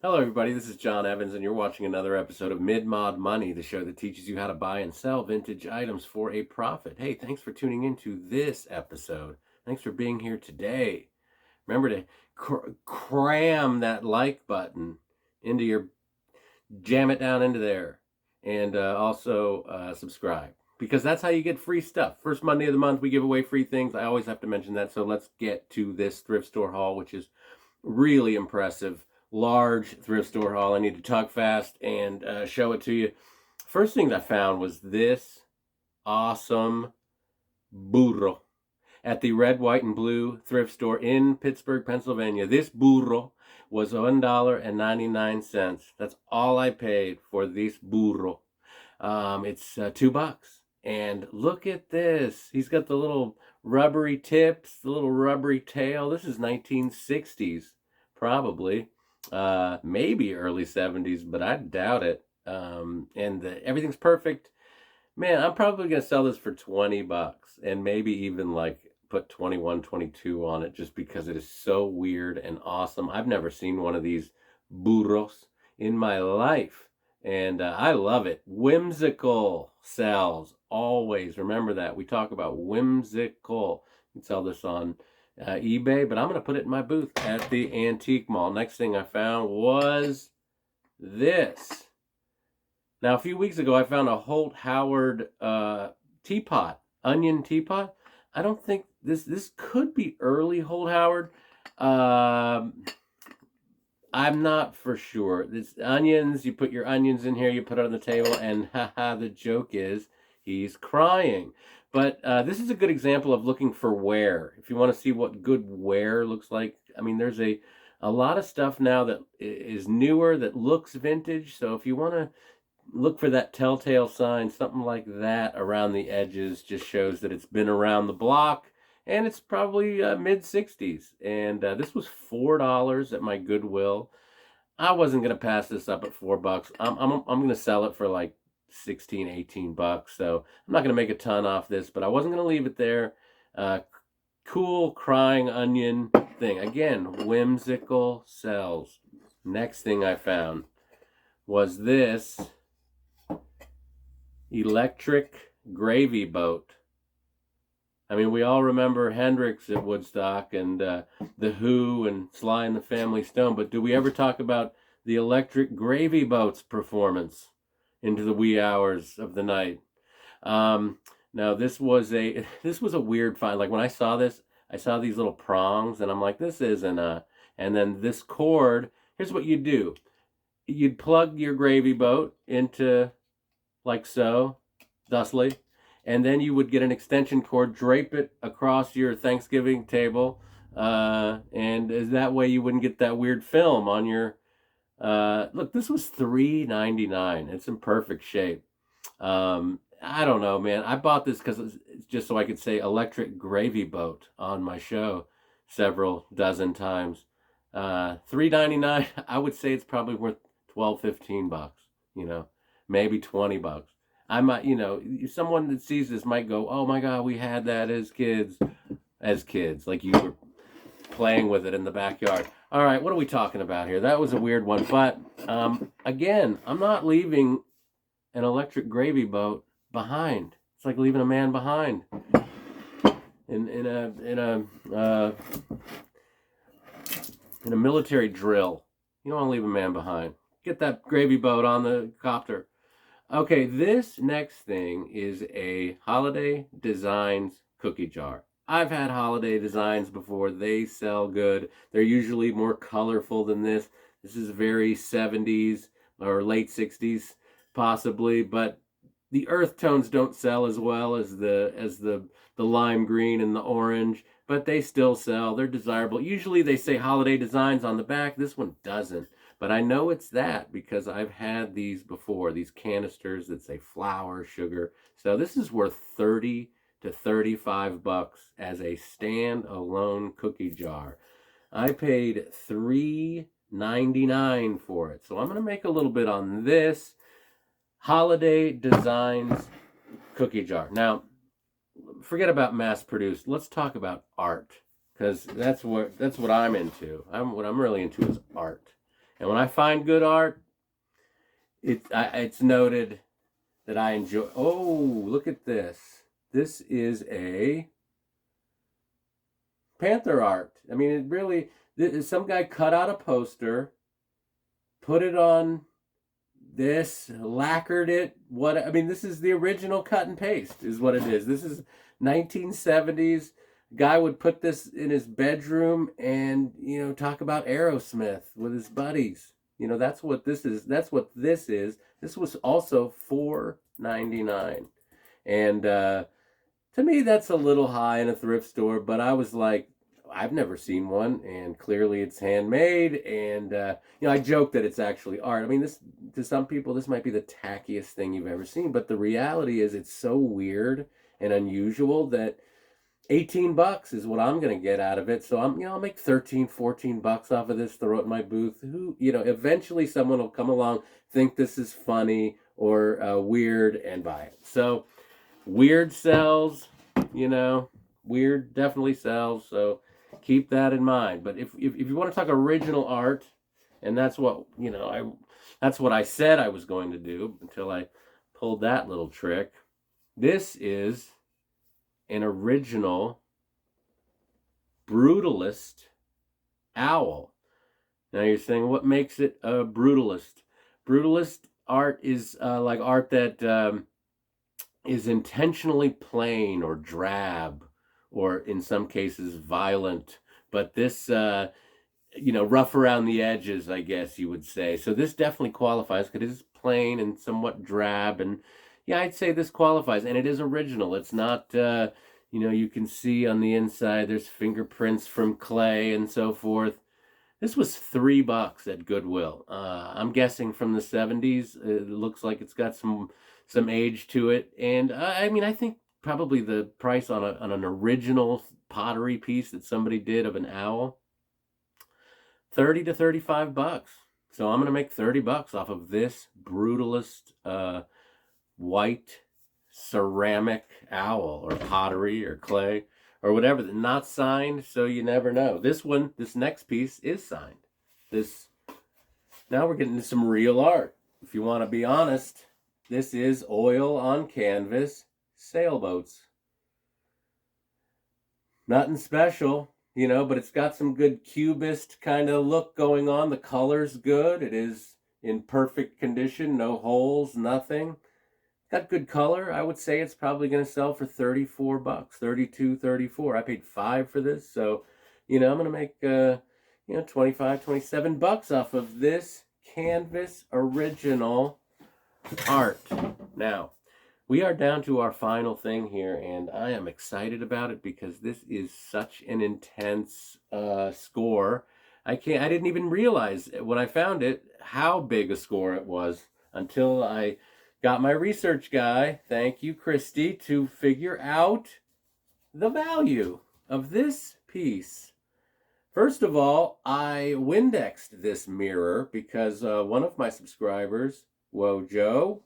Hello, everybody. This is John Evans, and you're watching another episode of Mid-Mod Money, the show that teaches you how to buy and sell vintage items for a profit. Hey, thanks for tuning into this episode. Thanks for being here today. Remember to cram that like button into your, jam it down into there, and also subscribe, because that's how you get free stuff. First Monday of the month, we give away free things. I always have to mention that. So let's get to this thrift store haul, which is really impressive. Large thrift store haul. I need to talk fast and show it to you. First thing I found was this awesome burro at the Red, White, and Blue thrift store in Pittsburgh, Pennsylvania. This burro was $1.99. That's all I paid for this burro. It's $2. And look at this. He's got the little rubbery tips, the little rubbery tail. This is 1960s, probably. Maybe early 70s, but I doubt it. And everything's perfect. Man, I'm probably going to sell this for $20 and maybe even like put 21, 22 on it, just because it is so weird and awesome. I've never seen one of these burros in my life, and I love it. Whimsical sells always. Remember that. We talk about whimsical. You can sell this on eBay, but I'm going to put it in my booth at the antique mall. Next thing I found was this. Now, a few weeks ago, I found a Holt Howard teapot, onion teapot. I don't think this could be early Holt Howard. I'm not for sure. This onions, you put your onions in here, you put it on the table, and haha, the joke is he's crying. But this is a good example of looking for wear. If you want to see what good wear looks like, I mean, there's a lot of stuff now that is newer that looks vintage. So if you want to look for that telltale sign, something like that around the edges just shows that it's been around the block, and it's probably mid-60s. And this was $4 at my Goodwill. I wasn't going to pass this up at $4. I'm going to sell it for like 16, 18 bucks. So I'm not going to make a ton off this, but I wasn't going to leave it there. Cool crying onion thing. Again, whimsical sells. Next thing I found was this Electric Gravyboat. I mean, we all remember Hendrix at Woodstock and The Who and Sly and the Family Stone, but do we ever talk about the Electric Gravyboat's performance into the wee hours of the night? Now, this was a weird find. Like, when I saw this, I saw these little prongs, and I'm like, this isn't a... And then this cord, here's what you do. You'd plug your gravy boat into, like so, thusly, and then you would get an extension cord, drape it across your Thanksgiving table, and that way you wouldn't get that weird film on your... Look, this was $3.99. It's in perfect shape. I don't know, man. I bought this because it's just so I could say Electric Gravyboat on my show several dozen times. $3.99. I would say it's probably worth 12, 15 bucks. Maybe 20 bucks. I might, someone that sees this might go, "Oh my God, we had that as kids." Like you were playing with it in the backyard. All right, what are we talking about here? That was a weird one, but again, I'm not leaving an Electric Gravyboat behind. It's like leaving a man behind in a military drill. You don't want to leave a man behind. Get that gravy boat on the copter. Okay, this next thing is a Holiday Designs cookie jar. I've had Holiday Designs before. They sell good. They're usually more colorful than this. This is very 70s or late 60s, possibly, but the earth tones don't sell as well as the lime green and the orange, but they still sell. They're desirable. Usually they say Holiday Designs on the back. This one doesn't. But I know it's that because I've had these before, these canisters that say flour, sugar. So this is worth 30 to 35 bucks as a standalone cookie jar. I paid $3.99 for it. So I'm going to make a little bit on this Holiday Designs cookie jar. Now, forget about mass produced. Let's talk about art, because that's what I'm into. What I'm really into is art. And when I find good art, it's noted that I enjoy. Oh, look at this. This is a Panther art. I mean, it really, some guy cut out a poster, put it on this, lacquered it. This is the original cut and paste is what it is. This is 1970s. Guy would put this in his bedroom and, talk about Aerosmith with his buddies. That's what this is. That's what this is. This was also $4.99. And to me, that's a little high in a thrift store, but I was like, I've never seen one, and clearly it's handmade. And I joke that it's actually art. I mean, this, to some people, this might be the tackiest thing you've ever seen, but the reality is it's so weird and unusual that $18 is what I'm going to get out of it. So I'll make 13, 14 bucks off of this, throw it in my booth. Eventually someone will come along, think this is funny or weird, and buy it. So weird sells, weird definitely sells. So keep that in mind. But if you want to talk original art, and that's what, that's what I said I was going to do until I pulled that little trick. This is an original brutalist owl. Now you're saying, what makes it a brutalist? Brutalist art is like art that is intentionally plain or drab, or in some cases violent, but this, rough around the edges, I guess you would say. So this definitely qualifies because it is plain and somewhat drab, and yeah, I'd say this qualifies, and it is original. It's not, you can see on the inside there's fingerprints from clay and so forth. This was $3 at Goodwill. I'm guessing from the 70s. It looks like it's got some age to it, and I think probably the price on an original pottery piece that somebody did of an owl, $30 to $35. So I'm gonna make $30 off of this brutalist white ceramic owl or pottery or clay or whatever. Not signed, so you never know. This next piece is signed. Now we're getting to some real art. If you want to be honest, this is oil on canvas sailboats. Nothing special, but it's got some good cubist kind of look going on. The color's good. It is in perfect condition, no holes, nothing. Got good color. I would say it's probably going to sell for $34, 32, 34. I paid $5 for this, so I'm going to make 25, $27 off of this canvas original art. Now, we are down to our final thing here, and I am excited about it because this is such an intense score. I didn't even realize when I found it how big a score it was until I got my research guy, thank you, Christy, to figure out the value of this piece. First of all, I Windexed this mirror because one of my subscribers, Wojo,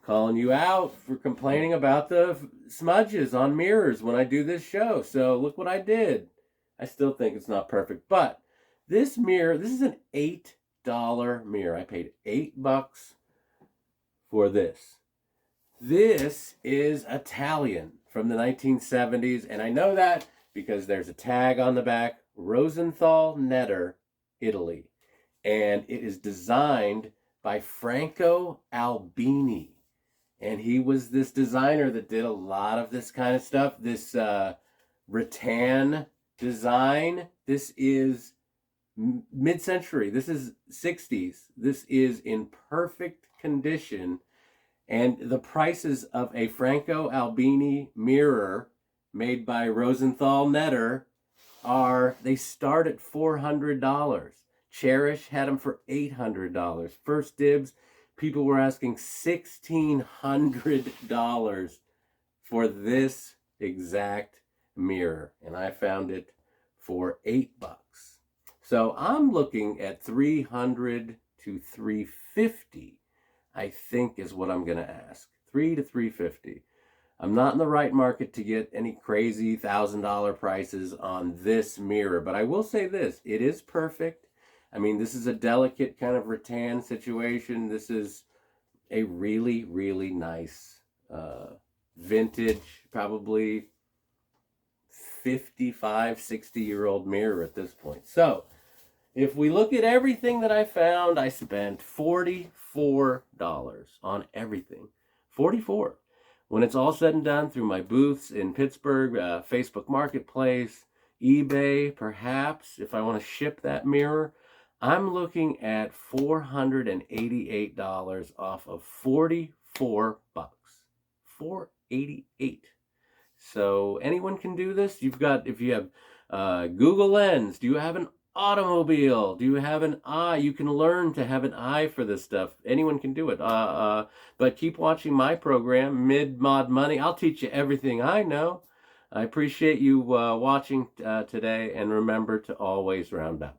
calling you out for complaining about the smudges on mirrors when I do this show. So look what I did. I still think it's not perfect, but this mirror, this is an $8 mirror. I paid $8 for this. This is Italian from the 1970s, and I know that because there's a tag on the back, Rosenthal Netter, Italy. And it is designed by Franco Albini. And he was this designer that did a lot of this kind of stuff. This Rattan design, this is mid-century. This is 60s. This is in perfect condition. And the prices of a Franco Albini mirror made by Rosenthal Netter they start at $400. Cherish had them for $800. First Dibs, people were asking $1,600 for this exact mirror, and I found it for $8. So I'm looking at $300 to $350. I think is what I'm going to ask. $300 to $350. I'm not in the right market to get any crazy $1,000 prices on this mirror, but I will say this: it is perfect. I mean, this is a delicate kind of rattan situation. This is a really, really nice vintage, probably 55, 60-year-old mirror at this point. So if we look at everything that I found, I spent $44 on everything. 44. When it's all said and done, through my booths in Pittsburgh, Facebook Marketplace, eBay, perhaps, if I want to ship that mirror, I'm looking at $488 off of 44 bucks. $488. So anyone can do this. You've got, if you have Google Lens, do you have an automobile? Do you have an eye? You can learn to have an eye for this stuff. Anyone can do it. But keep watching my program, Mid Mod Money. I'll teach you everything I know. I appreciate you watching today, and remember to always round up.